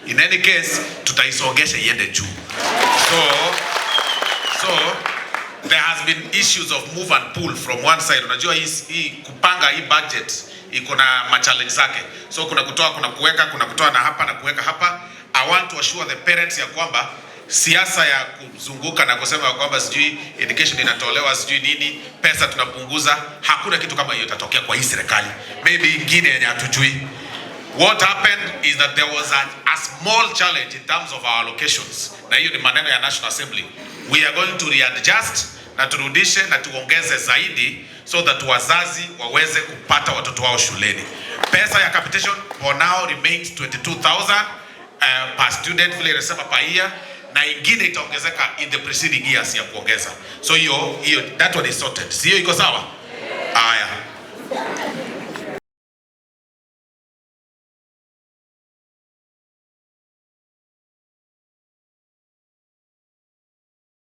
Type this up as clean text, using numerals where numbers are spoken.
In any case, tutaisongesha iende juu. So there has been issues of move and pull from one side. Unajua hii kupanga hii budget iko na ma-challenge zake. So kuna kutoa, kuna kuweka, kuna kutoa na hapa na kuweka hapa. I want to assure the parents ya kwamba siasa ya kuzunguka na kusema ya kwamba sijui education inatolewa sijui nini, pesa tunapunguza, hakuna kitu kama hiyo itatokea kwa hii serikali. Maybe ingine yenye hatujui. What happened is that there was a small challenge in terms of our allocations. Na hiyo ni maneno ya National Assembly. We are going to readjust na turudishe na tuongeze zaidi so that wazazi waweze kupata watoto wao shuleni. Pesa ya capitation for now remains 22,000 per student vile inasema per year, na ingine itaongezeka in the preceding years ya kuongeza. So hiyo that one is sorted. Sio iko sawa? Haya.